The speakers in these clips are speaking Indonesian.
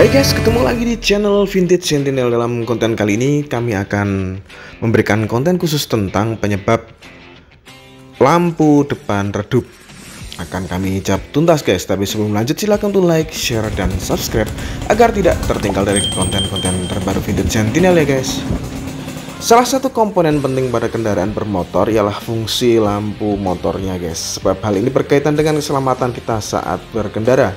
Hai guys, ketemu lagi di channel Vintage Sentinel. Dalam konten kali ini kami akan memberikan konten khusus tentang penyebab lampu depan redup. Akan kami jawab tuntas guys, tapi sebelum lanjut silahkan untuk like, share, dan subscribe agar tidak tertinggal dari konten-konten terbaru Vintage Sentinel ya guys. Salah satu komponen penting pada kendaraan bermotor ialah fungsi lampu motornya guys, sebab hal ini berkaitan dengan keselamatan kita saat berkendara.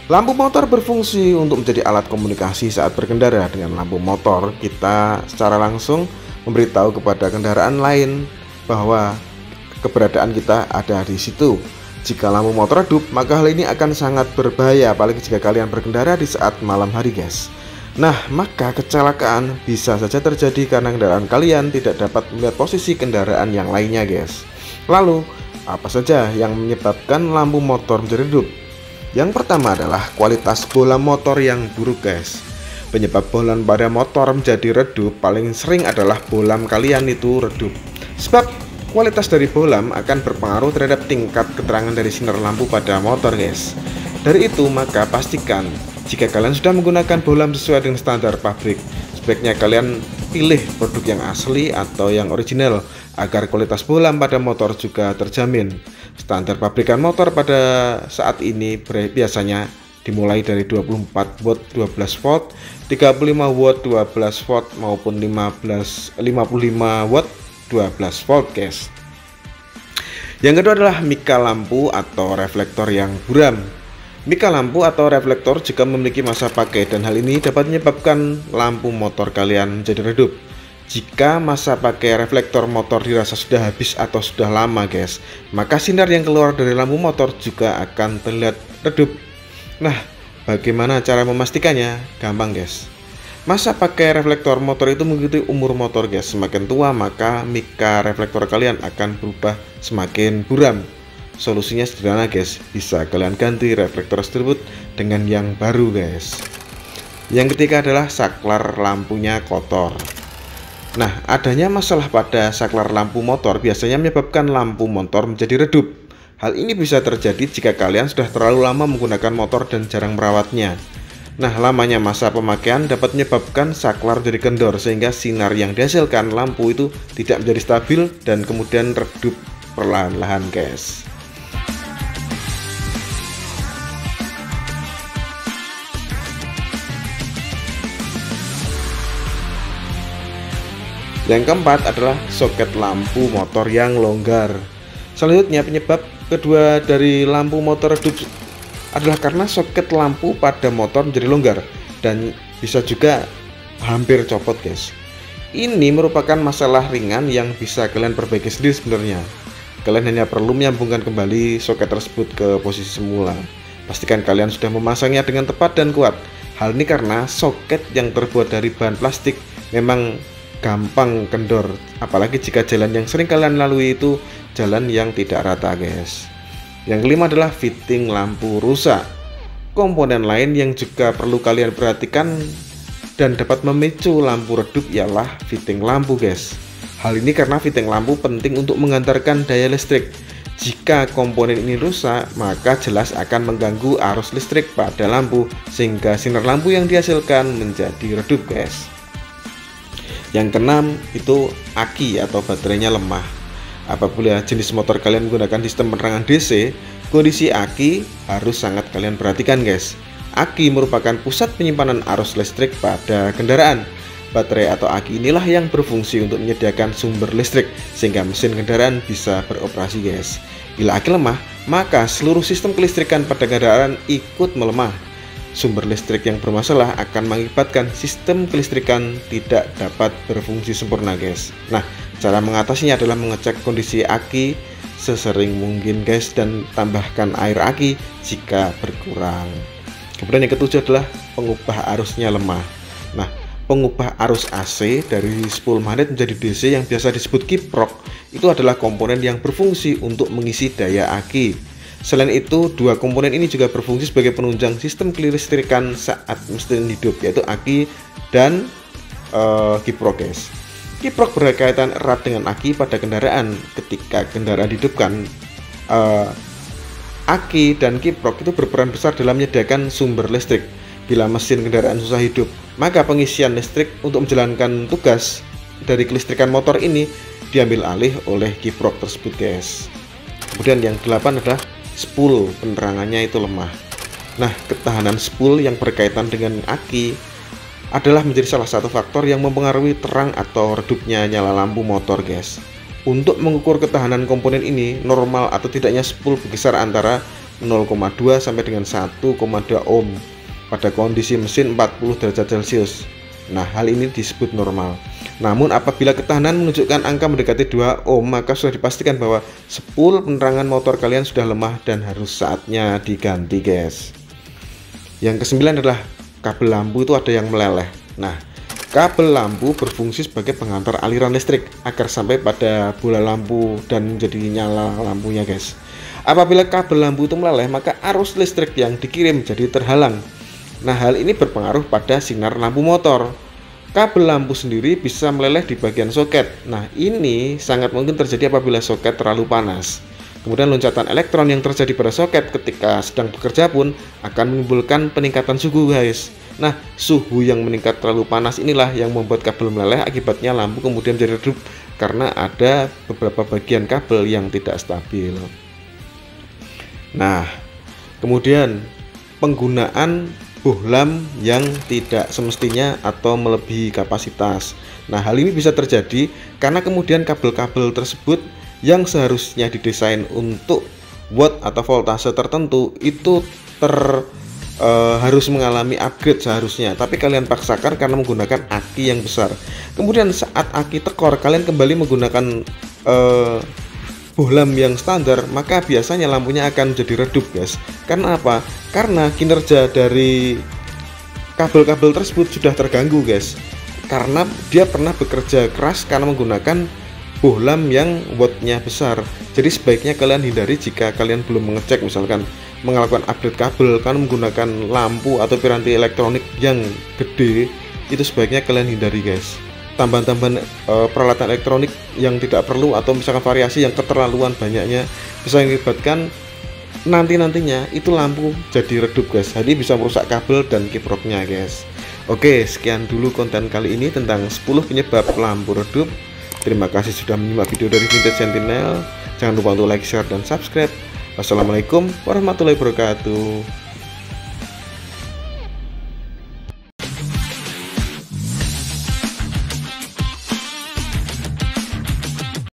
Lampu motor berfungsi untuk menjadi alat komunikasi saat berkendara. Dengan lampu motor, kita secara langsung memberitahu kepada kendaraan lain bahwa keberadaan kita ada di situ. Jika lampu motor redup, maka hal ini akan sangat berbahaya, apalagi jika kalian berkendara di saat malam hari guys. Nah, maka kecelakaan bisa saja terjadi karena kendaraan kalian tidak dapat melihat posisi kendaraan yang lainnya guys. Lalu, apa saja yang menyebabkan lampu motor menjadi redup? Yang pertama adalah kualitas bola motor yang buruk guys. Penyebab bohlam pada motor menjadi redup paling sering adalah bohlam kalian itu redup. Sebab kualitas dari bohlam akan berpengaruh terhadap tingkat keterangan dari sinar lampu pada motor guys. Dari itu maka pastikan jika kalian sudah menggunakan bohlam sesuai dengan standar pabrik, sebaiknya kalian pilih produk yang asli atau yang original agar kualitas bohlam pada motor juga terjamin. Standar pabrikan motor pada saat ini biasanya dimulai dari 24 watt 12 volt, 35 watt 12 volt maupun 55 watt 12 volt guys. Yang kedua adalah mika lampu atau reflektor yang buram. Mika lampu atau reflektor jika memiliki masa pakai, dan hal ini dapat menyebabkan lampu motor kalian menjadi redup. Jika masa pakai reflektor motor dirasa sudah habis atau sudah lama guys, maka sinar yang keluar dari lampu motor juga akan terlihat redup. Nah, bagaimana cara memastikannya? Gampang guys. Masa pakai reflektor motor itu mengikuti umur motor guys. Semakin tua maka mika reflektor kalian akan berubah semakin buram. Solusinya sederhana guys, bisa kalian ganti reflektor tersebut dengan yang baru guys. Yang ketiga adalah saklar lampunya kotor. Nah, adanya masalah pada saklar lampu motor biasanya menyebabkan lampu motor menjadi redup. Hal ini bisa terjadi jika kalian sudah terlalu lama menggunakan motor dan jarang merawatnya. Nah, lamanya masa pemakaian dapat menyebabkan saklar jadi kendor sehingga sinar yang dihasilkan lampu itu tidak menjadi stabil dan kemudian redup perlahan-lahan guys. Yang keempat adalah soket lampu motor yang longgar. Selanjutnya, penyebab kedua dari lampu motor redup adalah karena soket lampu pada motor menjadi longgar dan bisa juga hampir copot guys. Ini merupakan masalah ringan yang bisa kalian perbaiki sendiri sebenarnya. Kalian hanya perlu menyambungkan kembali soket tersebut ke posisi semula. Pastikan kalian sudah memasangnya dengan tepat dan kuat. Hal ini karena soket yang terbuat dari bahan plastik memang gampang kendor, apalagi jika jalan yang sering kalian lalui itu jalan yang tidak rata guys. Yang kelima adalah fitting lampu rusak. Komponen lain yang juga perlu kalian perhatikan dan dapat memicu lampu redup ialah fitting lampu guys. Hal ini karena fitting lampu penting untuk mengantarkan daya listrik. Jika komponen ini rusak, maka jelas akan mengganggu arus listrik pada lampu sehingga sinar lampu yang dihasilkan menjadi redup guys. Yang keenam itu aki atau baterainya lemah. Apabila jenis motor kalian menggunakan sistem penerangan DC, kondisi aki harus sangat kalian perhatikan guys. Aki merupakan pusat penyimpanan arus listrik pada kendaraan. Baterai atau aki inilah yang berfungsi untuk menyediakan sumber listrik sehingga mesin kendaraan bisa beroperasi guys. Bila aki lemah, maka seluruh sistem kelistrikan pada kendaraan ikut melemah. Sumber listrik yang bermasalah akan mengakibatkan sistem kelistrikan tidak dapat berfungsi sempurna guys. Nah, cara mengatasinya adalah mengecek kondisi aki sesering mungkin guys dan tambahkan air aki jika berkurang. Kemudian yang ketujuh adalah pengubah arusnya lemah. Nah, pengubah arus AC dari spool magnet menjadi DC yang biasa disebut kiprok itu adalah komponen yang berfungsi untuk mengisi daya aki. Selain itu, dua komponen ini juga berfungsi sebagai penunjang sistem kelistrikan saat mesin hidup, yaitu aki dan kiprok guys. Kiprok berkaitan erat dengan aki pada kendaraan. Ketika kendaraan dihidupkan, aki dan kiprok itu berperan besar dalam menyediakan sumber listrik. Bila mesin kendaraan susah hidup, maka pengisian listrik untuk menjalankan tugas dari kelistrikan motor ini diambil alih oleh kiprok tersebut, guys. Kemudian yang 8 adalah spool penerangannya itu lemah. Nah, ketahanan spool yang berkaitan dengan aki adalah menjadi salah satu faktor yang mempengaruhi terang atau redupnya nyala lampu motor, guys. Untuk mengukur ketahanan komponen ini, normal atau tidaknya spool berkisar antara 0,2 sampai dengan 1,2 ohm pada kondisi mesin 40 derajat Celcius. Nah, hal ini disebut normal. Namun apabila ketahanan menunjukkan angka mendekati 2 ohm, maka sudah dipastikan bahwa spool penerangan motor kalian sudah lemah dan harus saatnya diganti, guys. Yang ke-9 adalah kabel lampu itu ada yang meleleh. Nah, kabel lampu berfungsi sebagai pengantar aliran listrik agar sampai pada bola lampu dan menjadi nyala lampunya, guys. Apabila kabel lampu itu meleleh, maka arus listrik yang dikirim jadi terhalang. Nah, hal ini berpengaruh pada sinar lampu motor. Kabel lampu sendiri bisa meleleh di bagian soket. Nah, ini sangat mungkin terjadi apabila soket terlalu panas. Kemudian loncatan elektron yang terjadi pada soket ketika sedang bekerja pun akan menimbulkan peningkatan suhu, guys. Nah, suhu yang meningkat terlalu panas inilah yang membuat kabel meleleh, akibatnya lampu kemudian menjadi redup karena ada beberapa bagian kabel yang tidak stabil. Nah, kemudian penggunaan bohlam yang tidak semestinya atau melebihi kapasitas. Nah, hal ini bisa terjadi karena kemudian kabel-kabel tersebut yang seharusnya didesain untuk watt atau voltase tertentu itu harus mengalami upgrade seharusnya, tapi kalian paksakan karena menggunakan aki yang besar. Kemudian saat aki tekor, kalian kembali menggunakan bohlam yang standar, maka biasanya lampunya akan menjadi redup, guys. Karena apa? Karena kinerja dari kabel-kabel tersebut sudah terganggu, guys. Karena dia pernah bekerja keras karena menggunakan bohlam yang wattnya besar. Jadi sebaiknya kalian hindari jika kalian belum mengecek, misalkan melakukan upgrade kabel karena menggunakan lampu atau piranti elektronik yang gede, itu sebaiknya kalian hindari, guys. Tambahan-tambahan peralatan elektronik yang tidak perlu atau misalkan variasi yang keterlaluan banyaknya bisa mengakibatkan nantinya itu lampu jadi redup, guys. Jadi bisa merusak kabel dan kiproknya, guys. Oke, sekian dulu konten kali ini tentang 10 penyebab lampu redup. Terima kasih sudah menyimak video dari Vintage Sentinel. Jangan lupa untuk like, share, dan subscribe. Wassalamualaikum warahmatullahi wabarakatuh.